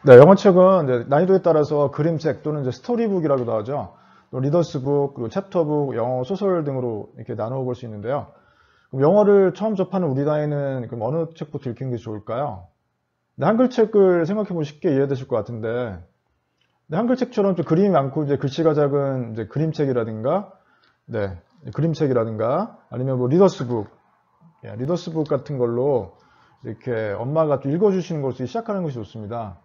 네, 영어책은 이제 난이도에 따라서 그림책 또는 이제 스토리북이라고도 하죠. 또 리더스북, 그리고 챕터북, 영어 소설 등으로 이렇게 나누어 볼 수 있는데요. 그럼 영어를 처음 접하는 우리 나이는 그럼 어느 책부터 읽는 게 좋을까요? 근데 한글책을 생각해 보면 쉽게 이해되실 것 같은데, 근데 한글책처럼 좀 그림이 많고 이제 글씨가 작은 이제 그림책이라든가, 네, 그림책이라든가, 아니면 뭐 리더스북, 리더스북 같은 걸로 이렇게 엄마가 좀 읽어주시는 것으로 시작하는 것이 좋습니다.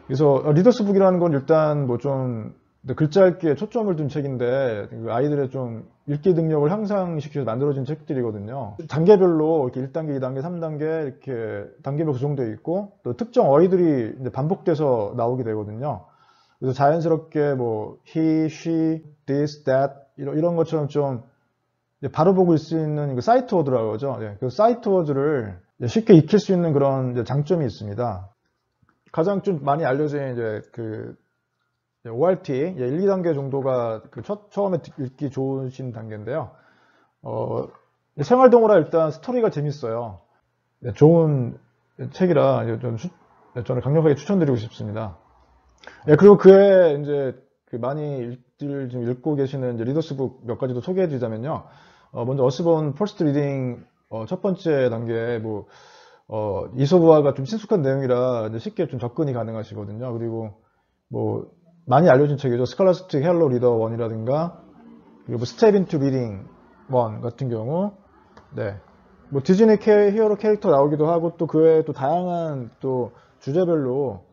그래서 리더스북이라는 건 일단 뭐 좀 글자 읽기에 초점을 둔 책인데 아이들의 좀 읽기 능력을 향상시켜서 만들어진 책들이거든요. 단계별로 이렇게 1단계, 2단계, 3단계 이렇게 단계별로 구성되어 있고 또 특정 어휘들이 이제 반복돼서 나오게 되거든요. 그래서 자연스럽게 뭐 he, she, this, that 이런 것처럼 좀 바로 보고 있을 수 있는 그 사이트 워드라고 하죠. 그 사이트 워드를 쉽게 익힐 수 있는 그런 장점이 있습니다. 가장 좀 많이 알려진 이제 그 ORT 1, 2단계 정도가 그 처음에 읽기 좋으신 단계인데요. 생활동어라 일단 스토리가 재밌어요. 좋은 책이라 저는 강력하게 추천드리고 싶습니다. 그리고 그에 이제 그 많이들 지금 읽고 계시는 이제 리더스북 몇 가지 더 소개해 드리자면요. 먼저 어스본 퍼스트 리딩 첫 번째 단계에 뭐 이소부화가 좀 친숙한 내용이라 쉽게 좀 접근이 가능하시거든요. 그리고 뭐 많이 알려진 책이죠. 스칼라스틱 헬로 리더 1이라든가 그리고 스텝 인투 리딩 1 같은 경우 네. 뭐 디즈니 히어로 캐릭터 나오기도 하고 또 그 외에 또 다양한 또 주제별로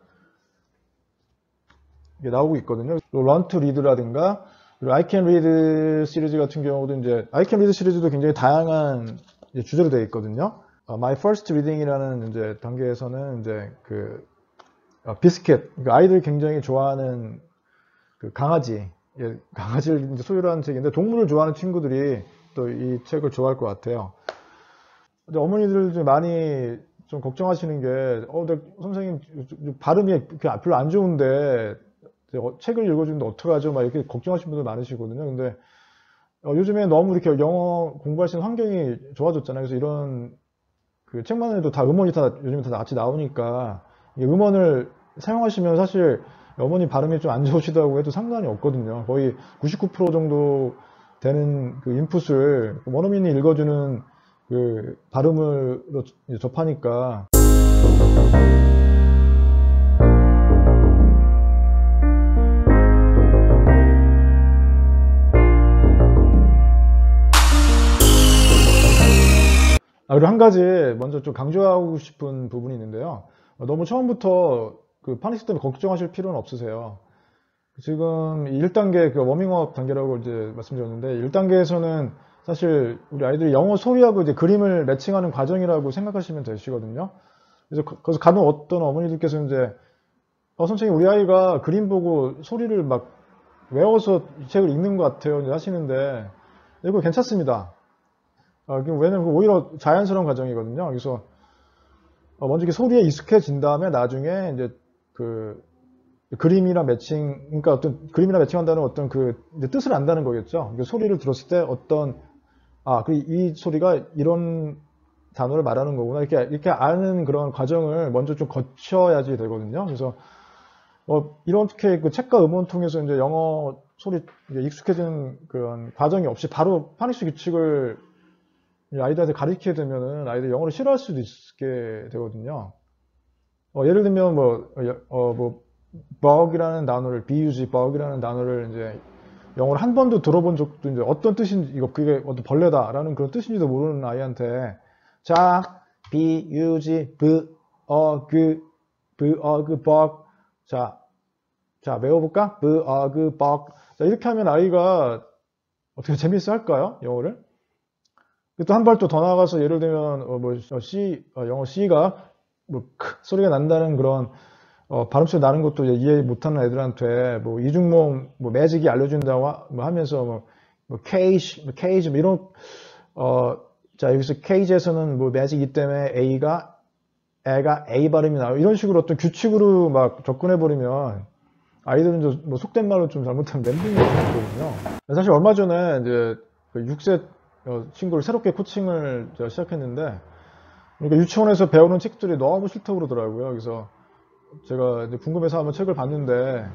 나오고 있거든요. 런 투 리드라든가 그리고 I Can Read 시리즈 같은 경우도 이제 I Can Read 시리즈도 굉장히 다양한 주제로 되어 있거든요. My First Reading이라는 이제 단계에서는 이제 그 비스켓, 그러니까 아이들이 굉장히 좋아하는 그 강아지, 강아지를 이제 소유를 하는 책인데 동물을 좋아하는 친구들이 또 이 책을 좋아할 것 같아요. 근데 어머니들 좀 많이 좀 걱정하시는 게, 선생님 발음이 별로 안 좋은데 책을 읽어주는데 어떡하죠? 막 이렇게 걱정하시는 분들 많으시거든요. 근데 요즘에 너무 이렇게 영어 공부할 수 있는 환경이 좋아졌잖아요. 그래서 이런 그 책만 해도 다 음원이 다 요즘에 다 같이 나오니까 음원을 사용하시면 사실 어머니 발음이 좀 안 좋으시다고 해도 상관이 없거든요. 거의 99% 정도 되는 그 인풋을 원어민이 읽어주는 그 발음으로 접하니까. 그리고 한 가지 먼저 좀 강조하고 싶은 부분이 있는데요. 너무 처음부터 그 파닉스 때문에 걱정하실 필요는 없으세요. 지금 1단계 그 워밍업 단계라고 이제 말씀드렸는데 1단계에서는 사실 우리 아이들이 영어 소리하고 이제 그림을 매칭하는 과정이라고 생각하시면 되시거든요. 그래서 거기서 간혹 어떤 어머니들께서 이제 선생님 우리 아이가 그림 보고 소리를 막 외워서 이 책을 읽는 것 같아요 하시는데 이거 괜찮습니다. 왜냐면 오히려 자연스러운 과정이거든요. 그래서 먼저 이렇게 소리에 익숙해진 다음에 나중에 이제 그 그림이랑 매칭, 그러니까 어떤 그림이랑 매칭한다는 어떤 그 뜻을 안다는 거겠죠. 소리를 들었을 때 어떤 이 소리가 이런 단어를 말하는 거구나 이렇게 아는 그런 과정을 먼저 좀 거쳐야지 되거든요. 그래서 이렇게 그 책과 음원 통해서 이제 영어 소리 익숙해지는 그런 과정이 없이 바로 파닉스 규칙을 아이들한테 가르치게 되면은 아이들이 영어를 싫어할 수도 있게 되거든요. 예를 들면 bug이라는 단어를 bug이라는 단어를 이제 영어를 한 번도 들어본 적도 이제 어떤 뜻인지 그게 어떤 벌레다라는 그런 뜻인지도 모르는 아이한테 자 bug bug 자 외워볼까 bug 자 이렇게 하면 아이가 어떻게 재밌어 할까요 영어를? 또 한 발 또 더 나가서 예를 들면 영어 C가 소리가 난다는 그런 발음 소리 나는 것도 이해 못하는 애들한테 이중모음 매직이 알려준다고 하면서 케이지 이런 자 여기서 케이지에서는 매직이기 때문에 애가 A 발음이 나와 이런 식으로 어떤 규칙으로 막 접근해 버리면 아이들은 속된 말로 좀 잘못하면 멘붕이 되거든요. 사실 얼마 전에 이제 6세 친구를 새롭게 코칭을 제가 시작했는데 그러니까 유치원에서 배우는 책들이 너무 싫다고 그러더라고요. 그래서 제가 이제 궁금해서 한번 책을 봤는데,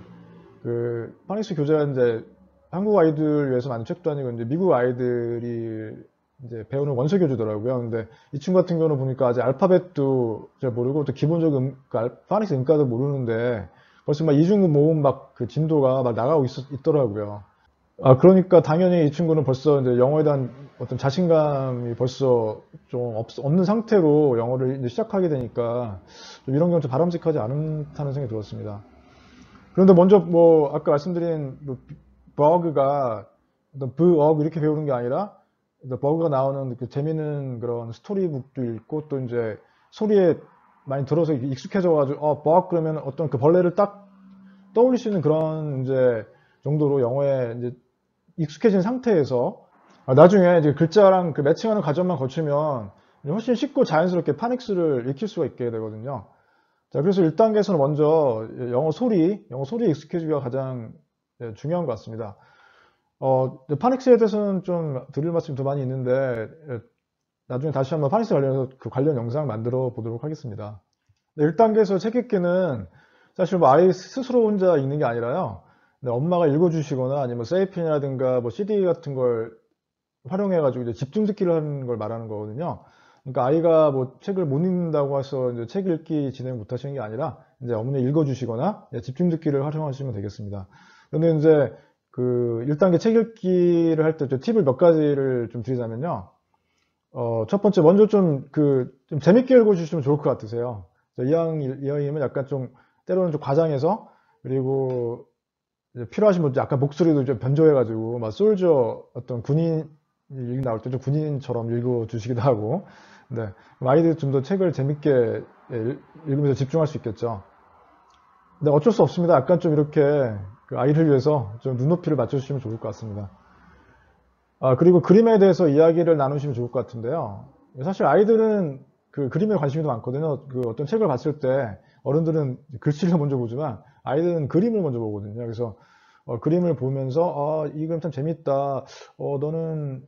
그, 파닉스 교재가 이제 한국 아이들 위해서 만든 책도 아니고, 이제 미국 아이들이 이제 배우는 원서 교재더라고요. 근데 이 친구 같은 경우는 보니까 아직 알파벳도 잘 모르고, 또 기본적인 파닉스 인가도 모르는데, 벌써 막 이중 모음 막 그 진도가 막 나가고 있더라고요. 그러니까 당연히 이 친구는 벌써 이제 영어에 대한 어떤 자신감이 벌써 좀 없는 상태로 영어를 이제 시작하게 되니까 좀 이런 경우 좀 바람직하지 않다는 생각이 들었습니다. 그런데 먼저 뭐 아까 말씀드린 뭐 버그가 어떤 버그 이렇게 배우는 게 아니라 버그가 나오는 그 재밌는 그런 스토리북도 읽고 또 이제 소리에 많이 들어서 익숙해져가지고 버그 그러면 어떤 그 벌레를 딱 떠올릴 수 있는 그런 이제 정도로 영어에 이제 익숙해진 상태에서 나중에 이제 글자랑 그 매칭하는 과정만 거치면 훨씬 쉽고 자연스럽게 파닉스를 익힐 수가 있게 되거든요. 자, 그래서 1단계에서는 먼저 영어 소리에 익숙해지기가 가장 중요한 것 같습니다. 파닉스에 대해서는 좀 드릴 말씀이 더 많이 있는데 나중에 다시 한번 파닉스 관련해서 그 관련 영상 만들어 보도록 하겠습니다. 1단계에서 책 읽기는 사실 뭐 아이 스스로 혼자 읽는 게 아니라요. 엄마가 읽어주시거나 아니면 세이펜이라든가 뭐 CD 같은 걸 활용해가지고 이제 집중 듣기를 하는 걸 말하는 거거든요. 그러니까 아이가 뭐 책을 못 읽는다고 해서 이제 책 읽기 진행 못 하시는 게 아니라 이제 어머니 읽어주시거나 집중 듣기를 활용하시면 되겠습니다. 그런데 이제 그 1단계 책 읽기를 할 때 팁을 몇 가지를 좀 드리자면요. 첫 번째 먼저 좀 재밌게 읽어주시면 좋을 것 같으세요. 이왕이면 약간 좀 때로는 좀 과장해서 그리고 필요하신 분 약간 목소리도 좀 변조해가지고 막 솔저 어떤 군인이 나올 때 좀 군인처럼 읽어주시기도 하고 네. 아이들이 좀 더 책을 재밌게 읽으면서 집중할 수 있겠죠. 근데 어쩔 수 없습니다. 약간 좀 이렇게 그 아이를 위해서 좀 눈높이를 맞춰주시면 좋을 것 같습니다. 그리고 그림에 대해서 이야기를 나누시면 좋을 것 같은데요. 사실 아이들은 그 그림에 관심이 더 많거든요. 그 어떤 책을 봤을 때 어른들은 글씨를 먼저 보지만 아이들은 그림을 먼저 보거든요. 그래서 그림을 보면서 이 그림 참 재밌다. 너는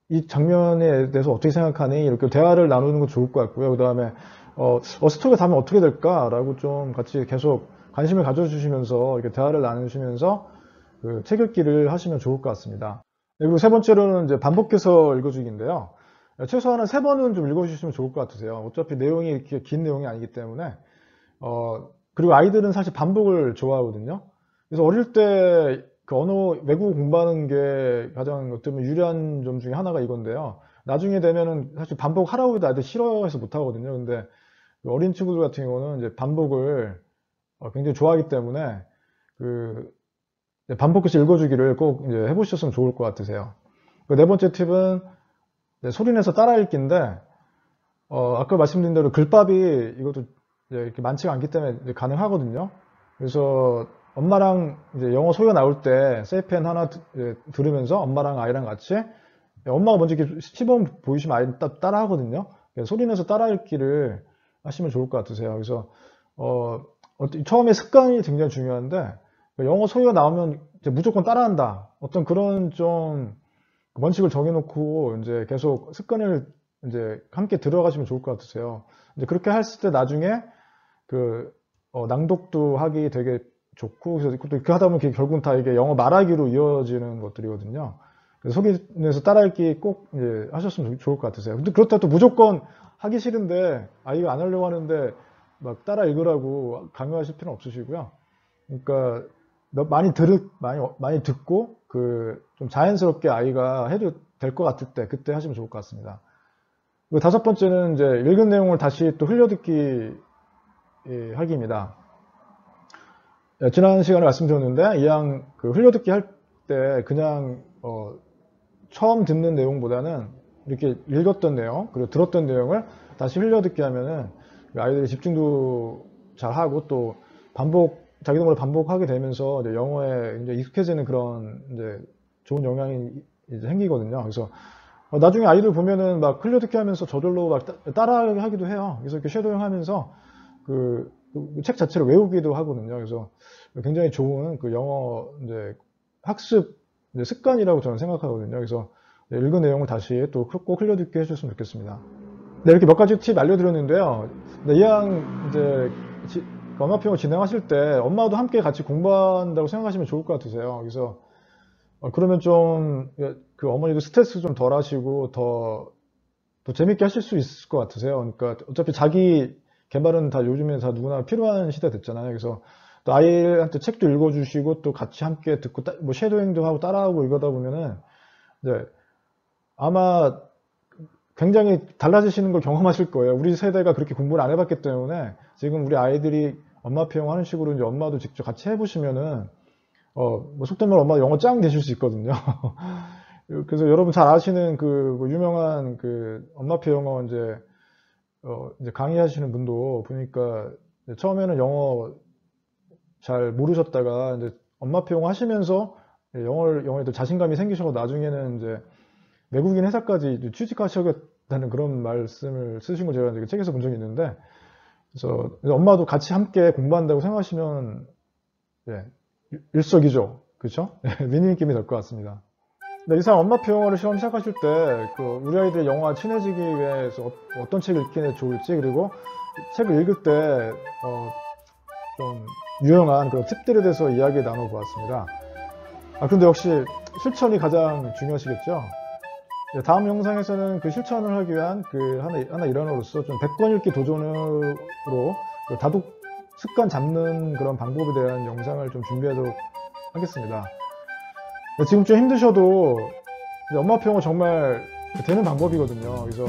이 장면에 대해서 어떻게 생각하니? 이렇게 대화를 나누는 건 좋을 것 같고요. 그 다음에 스토리가 다음에 어떻게 될까라고 좀 같이 계속 관심을 가져주시면서 이렇게 대화를 나누시면서 그 책 읽기를 하시면 좋을 것 같습니다. 그리고 세 번째로는 이제 반복해서 읽어주기인데요. 최소한 3번은 좀 읽어주시면 좋을 것 같으세요. 어차피 내용이 이렇게 긴 내용이 아니기 때문에. 그리고 아이들은 사실 반복을 좋아하거든요. 그래서 어릴 때 그 언어 외국어 공부하는 게 가장 어떻게 보면 유리한 점 중에 하나가 이건데요. 나중에 되면은 사실 반복하라고 해도 아이들 싫어해서 못하거든요. 근데 어린 친구들 같은 경우는 이제 반복을 굉장히 좋아하기 때문에 그 반복해서 읽어주기를 꼭 이제 해보셨으면 좋을 것 같으세요. 네 번째 팁은 소리내서 따라 읽기인데 아까 말씀드린 대로 글밥이 이것도 이렇게 많지가 않기 때문에 이제 가능하거든요. 그래서 엄마랑 이제 영어 소리가 나올 때 세이펜 하나 들으면서 엄마랑 아이랑 같이 엄마가 먼저 이렇게 시범 보이시면 아이는 따라 하거든요. 소리내서 따라 읽기를 하시면 좋을 것 같으세요. 그래서 처음에 습관이 굉장히 중요한데 영어 소리가 나오면 이제 무조건 따라한다. 어떤 그런 좀 원칙을 정해놓고 이제 계속 습관을 이제 함께 들어가시면 좋을 것 같으세요. 이제 그렇게 했을 때 나중에 그 낭독도 하기 되게 좋고 그래서 또 이렇게 하다 보면 결국은 다 이게 영어 말하기로 이어지는 것들이거든요. 그래서 소리내서 따라읽기 꼭 이제 하셨으면 좋을 것 같으세요. 근데 그렇다고 또 무조건 하기 싫은데 아이가 안 하려고 하는데 막 따라 읽으라고 강요하실 필요는 없으시고요. 그러니까 많이 듣고 좀 자연스럽게 아이가 해도 될 것 같을 때 그때 하시면 좋을 것 같습니다. 그리고 다섯 번째는 이제 읽은 내용을 다시 또 흘려듣기 하기입니다. 지난 시간에 말씀드렸는데 이왕 흘려듣기 할 때 그냥 처음 듣는 내용보다는 이렇게 읽었던 내용 그리고 들었던 내용을 다시 흘려듣기 하면은 아이들이 집중도 잘 하고 또 자기도 모르게 반복하게 되면서 이제 영어에 이제 익숙해지는 그런 이제 좋은 영향이 이제 생기거든요. 그래서 나중에 아이들 보면은 막 흘려듣기 하면서 저절로 막 따라하기도 해요. 그래서 이렇게 쉐도잉 하면서 그 책 자체를 외우기도 하거든요. 그래서 굉장히 좋은 그 영어 이제 학습 이제 습관이라고 저는 생각하거든요. 그래서 읽은 내용을 다시 또 꼭 흘려듣게 해주셨으면 좋겠습니다. 네, 이렇게 몇 가지 팁 알려드렸는데요. 네, 이왕 이제 엄마표 영어 진행하실 때 엄마도 함께 같이 공부한다고 생각하시면 좋을 것 같으세요. 그래서 그러면 좀 그 어머니도 스트레스 좀 덜 하시고 더 재밌게 하실 수 있을 것 같으세요. 그러니까 어차피 자기 개발은 다 요즘에 다 누구나 필요한 시대 됐잖아요. 그래서 또 아이한테 책도 읽어주시고 또 같이 함께 듣고 뭐 쉐도잉도 하고 따라하고 이러다 보면은 이제 아마 굉장히 달라지시는 걸 경험하실 거예요. 우리 세대가 그렇게 공부를 안 해봤기 때문에 지금 우리 아이들이 엄마표 영어 하는 식으로 이제 엄마도 직접 같이 해보시면은 뭐 속된 말 엄마 영어 짱 되실 수 있거든요. 그래서 여러분 잘 아시는 그 유명한 그 엄마표 영어 이제 강의하시는 분도 보니까 처음에는 영어 잘 모르셨다가 이제 엄마표 영어 하시면서 영어에 또 자신감이 생기셔서 나중에는 이제 외국인 회사까지 취직하셨다는 그런 말씀을 쓰신 걸 제가 책에서 본 적이 있는데, 그래서 엄마도 같이 함께 공부한다고 생각하시면 일석이조, 그렇죠? 위닝 느낌이 될 것 같습니다. 네, 이상 엄마표 영어를 시험 시작하실 때 우리 아이들의 영어와 친해지기 위해서 어떤 책을 읽기에 좋을지, 그리고 책을 읽을 때 좀 유용한 그런 팁들에 대해서 이야기 나눠보았습니다. 그런데 역시 실천이 가장 중요하시겠죠? 다음 영상에서는 그 실천을 하기 위한 그 하나 일환으로서 좀 100권 읽기 도전으로 다독 습관 잡는 그런 방법에 대한 영상을 좀 준비하도록 하겠습니다. 지금 좀 힘드셔도 엄마표 영어 정말 되는 방법이거든요. 그래서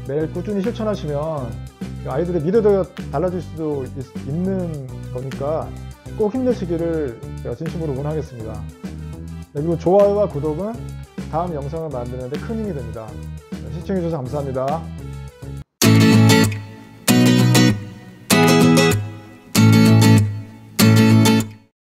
매일 꾸준히 실천하시면 아이들의 미래도 달라질 수도 있는 거니까 꼭 힘내시기를 제가 진심으로 응원하겠습니다. 그리고 좋아요와 구독은 다음 영상을 만드는 데 큰 힘이 됩니다. 시청해주셔서 감사합니다.